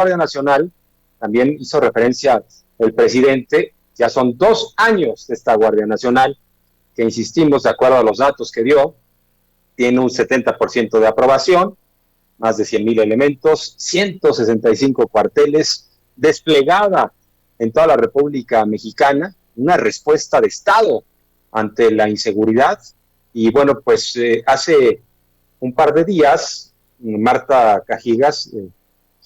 Guardia Nacional, también hizo referencia el presidente, ya son 2 años de esta Guardia Nacional, que insistimos, de acuerdo a los datos que dio, tiene un 70% de aprobación, más de 100,000 elementos, 165 cuarteles, desplegada en toda la República Mexicana, una respuesta de Estado ante la inseguridad. Y bueno, pues hace un par de días, Marta Cajigas,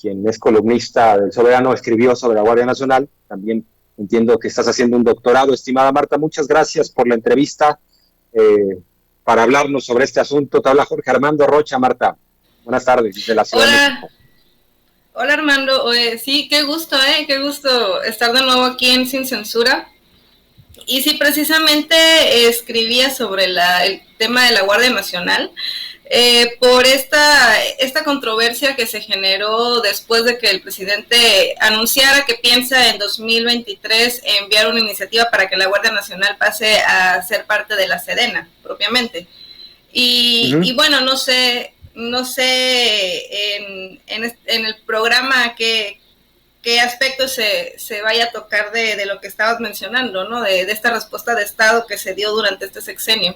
quien es columnista del Soberano, escribió sobre la Guardia Nacional. También entiendo que estás haciendo un doctorado, estimada Marta. Muchas gracias por la entrevista para hablarnos sobre este asunto. Te habla Jorge Armando Rocha. Marta, buenas tardes desde la Ciudad de México. Hola Armando, sí, qué gusto estar de nuevo aquí en Sin Censura. Y sí, precisamente escribía sobre el tema de la Guardia Nacional, por esta controversia que se generó después de que el presidente anunciara que piensa en 2023 enviar una iniciativa para que la Guardia Nacional pase a ser parte de la Sedena, propiamente. Y bueno, no sé en el programa qué aspectos se vaya a tocar de lo que estabas mencionando, ¿no? De esta respuesta de Estado que se dio durante este sexenio.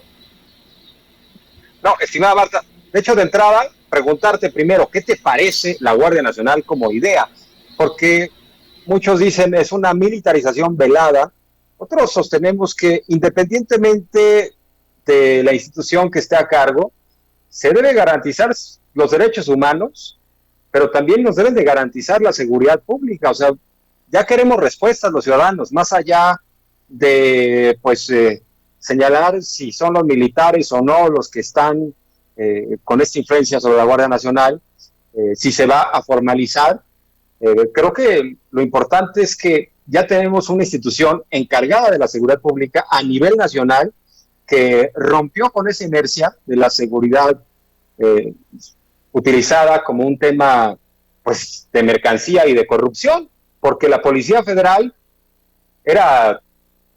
No, estimada Marta, de hecho, de entrada, preguntarte primero, ¿qué te parece la Guardia Nacional como idea? Porque muchos dicen es una militarización velada, otros sostenemos que independientemente de la institución que esté a cargo, se debe garantizar los derechos humanos, pero también nos deben de garantizar la seguridad pública. O sea, ya queremos respuestas los ciudadanos, más allá de, pues, señalar si son los militares o no los que están con esta influencia sobre la Guardia Nacional, si se va a formalizar. Creo que lo importante es que ya tenemos una institución encargada de la seguridad pública a nivel nacional que rompió con esa inercia de la seguridad utilizada como un tema, pues, de mercancía y de corrupción, porque la Policía Federal era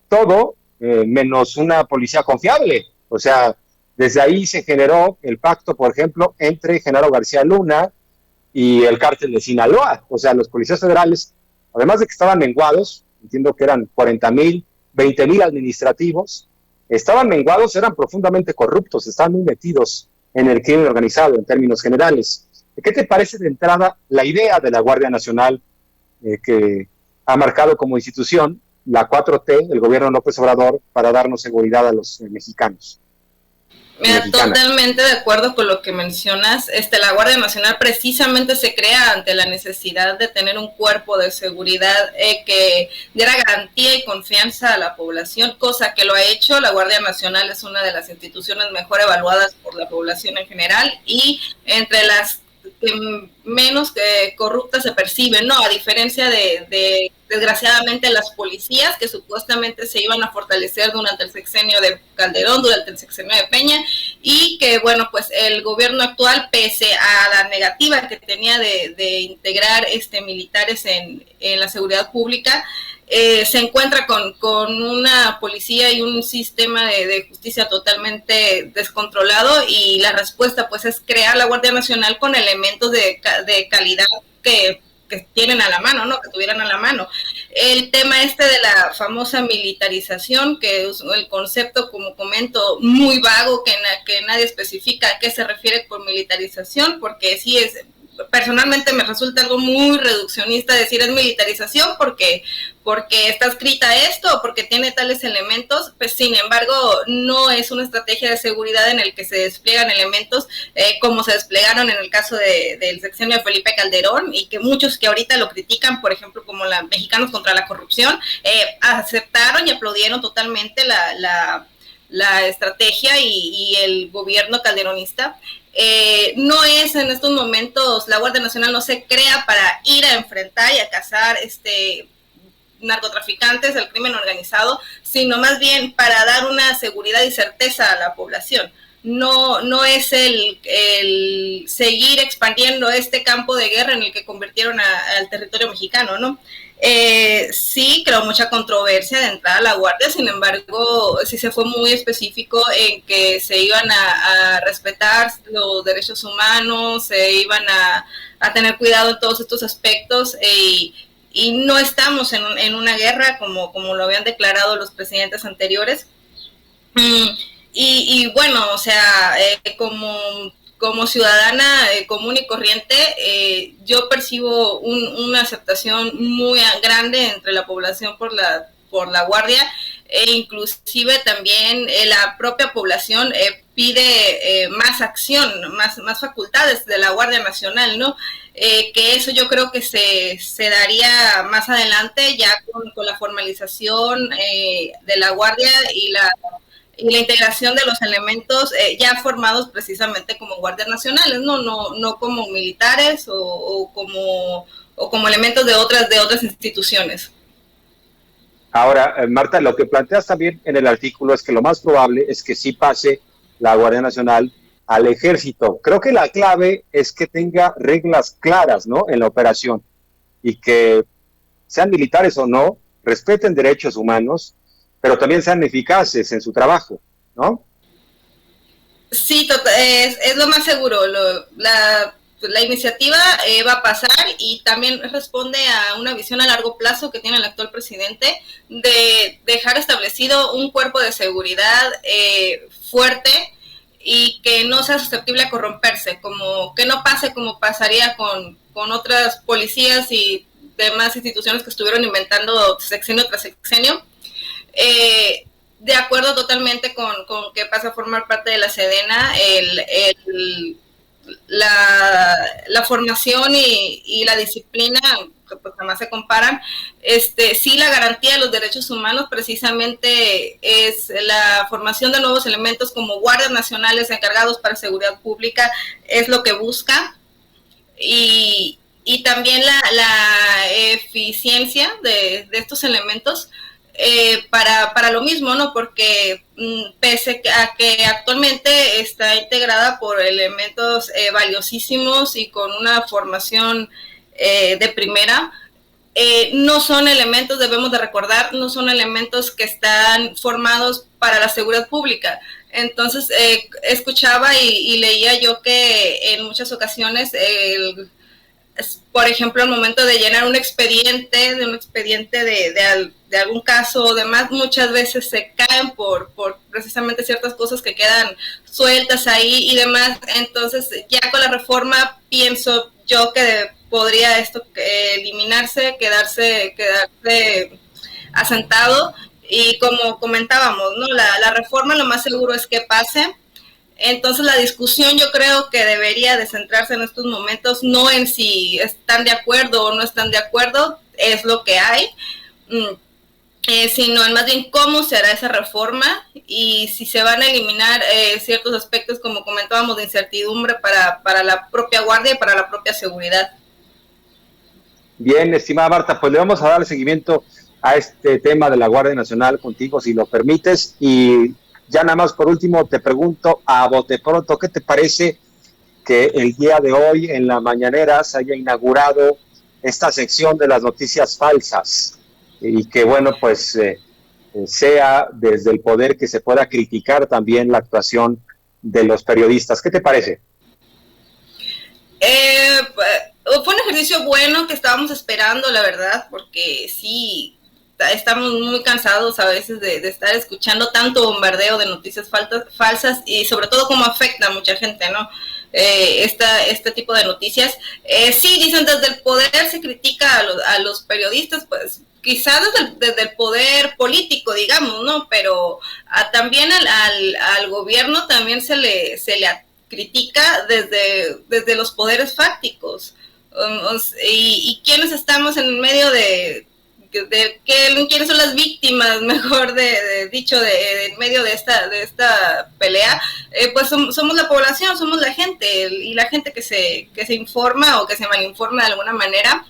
todo menos una policía confiable. O sea, desde ahí se generó el pacto, por ejemplo, entre Genaro García Luna y el cártel de Sinaloa. O sea, los policías federales, además de que estaban menguados, entiendo que eran 40,000, 20,000 administrativos, estaban menguados, eran profundamente corruptos, estaban muy metidos en el crimen organizado en términos generales. ¿Qué te parece de entrada la idea de la Guardia Nacional que ha marcado como institución la 4T, el gobierno de López Obrador, para darnos seguridad a los mexicanos? Mira, totalmente de acuerdo con lo que mencionas. La Guardia Nacional precisamente se crea ante la necesidad de tener un cuerpo de seguridad que diera garantía y confianza a la población, cosa que lo ha hecho. La Guardia Nacional es una de las instituciones mejor evaluadas por la población en general y entre las que menos corruptas se perciben, ¿no? A diferencia de desgraciadamente las policías que supuestamente se iban a fortalecer durante el sexenio de Calderón, durante el sexenio de Peña, y que bueno, pues el gobierno actual, pese a la negativa que tenía de integrar militares en la seguridad pública, se encuentra con una policía y un sistema de justicia totalmente descontrolado, y la respuesta pues es crear la Guardia Nacional con elementos de calidad que tienen a la mano, ¿no? Que tuvieran a la mano. El tema de la famosa militarización, que es el concepto, como comento, muy vago, que nadie especifica a qué se refiere con militarización, porque sí es, personalmente me resulta algo muy reduccionista decir es militarización porque está escrita esto o porque tiene tales elementos. Pues sin embargo no es una estrategia de seguridad en el que se despliegan elementos como se desplegaron en el caso del sexenio de Felipe Calderón, y que muchos que ahorita lo critican, por ejemplo como la Mexicanos contra la Corrupción, aceptaron y aplaudieron totalmente la estrategia y el gobierno calderonista. No es en estos momentos, la Guardia Nacional no se crea para ir a enfrentar y a cazar narcotraficantes, el crimen organizado, sino más bien para dar una seguridad y certeza a la población. no es el seguir expandiendo este campo de guerra en el que convirtieron al territorio mexicano, ¿no? Sí, creo mucha controversia de entrada a la Guardia, sin embargo, sí se fue muy específico en que se iban a respetar los derechos humanos, se iban a tener cuidado en todos estos aspectos y no estamos en una guerra como lo habían declarado los presidentes anteriores. Y bueno, o sea, como ciudadana común y corriente, yo percibo una aceptación muy grande entre la población por la Guardia, e inclusive también la propia población pide más acción, más facultades de la Guardia Nacional, ¿no? Que eso yo creo que se daría más adelante ya con la formalización de la Guardia y la integración de los elementos ya formados precisamente como guardias nacionales, no como militares o como elementos de otras instituciones. Ahora, Marta, lo que planteas también en el artículo es que lo más probable es que sí pase la Guardia Nacional al Ejército. Creo que la clave es que tenga reglas claras, ¿no?, en la operación, y que sean militares o no, respeten derechos humanos, pero también sean eficaces en su trabajo, ¿no? Sí, es lo más seguro. La iniciativa va a pasar y también responde a una visión a largo plazo que tiene el actual presidente de dejar establecido un cuerpo de seguridad fuerte y que no sea susceptible a corromperse, como que no pase como pasaría con otras policías y demás instituciones que estuvieron inventando sexenio tras sexenio. De acuerdo totalmente con que pasa a formar parte de la Sedena, la formación y la disciplina, que pues jamás se comparan. Sí, la garantía de los derechos humanos precisamente es la formación de nuevos elementos como guardias nacionales encargados para seguridad pública, es lo que busca, y también la eficiencia de estos elementos para lo mismo, ¿no? Porque pese a que actualmente está integrada por elementos valiosísimos y con una formación de primera, no son elementos, debemos de recordar, no son elementos que están formados para la seguridad pública. Entonces, escuchaba y leía yo que en muchas ocasiones por ejemplo, al momento de llenar un expediente de algún caso o demás, muchas veces se caen por precisamente ciertas cosas que quedan sueltas ahí y demás. Entonces, ya con la reforma pienso yo que podría esto eliminarse, quedarse asentado, y como comentábamos, ¿no? La reforma lo más seguro es que pase. Entonces la discusión yo creo que debería de centrarse en estos momentos no en si están de acuerdo o no están de acuerdo, es lo que hay, sino en más bien cómo se hará esa reforma y si se van a eliminar ciertos aspectos, como comentábamos, de incertidumbre para la propia Guardia y para la propia seguridad. Bien, estimada Marta, pues le vamos a dar seguimiento a este tema de la Guardia Nacional contigo, si lo permites, y ya nada más por último te pregunto a bote pronto, ¿qué te parece que el día de hoy en la mañanera se haya inaugurado esta sección de las noticias falsas y que bueno, pues sea desde el poder que se pueda criticar también la actuación de los periodistas? ¿Qué te parece? Fue un ejercicio bueno que estábamos esperando, la verdad, porque sí, estamos muy cansados a veces de estar escuchando tanto bombardeo de noticias falsas y sobre todo cómo afecta a mucha gente, ¿no? Este tipo de noticias. Sí, dicen desde el poder se critica a los periodistas, pues quizás desde el poder político, digamos, ¿no? Pero también al gobierno también se le critica desde los poderes fácticos. Y quienes estamos en medio de quiénes son las víctimas, mejor dicho, en medio de esta pelea, pues somos la población, somos la gente, y la gente que se informa o que se malinforma de alguna manera.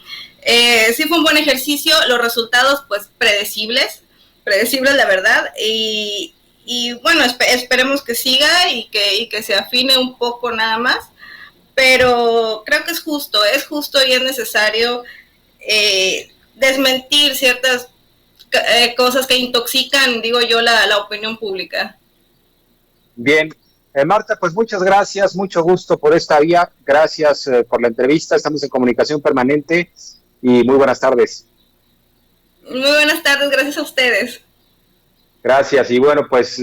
Sí fue un buen ejercicio, los resultados pues predecibles la verdad, y y bueno, esperemos que siga y que se afine un poco nada más, pero creo que es justo y es necesario desmentir ciertas cosas que intoxican, digo yo, la opinión pública. Bien, Marta, pues muchas gracias, mucho gusto por esta vía, gracias por la entrevista, estamos en comunicación permanente y muy buenas tardes. Muy buenas tardes, gracias a ustedes. Gracias, y bueno, pues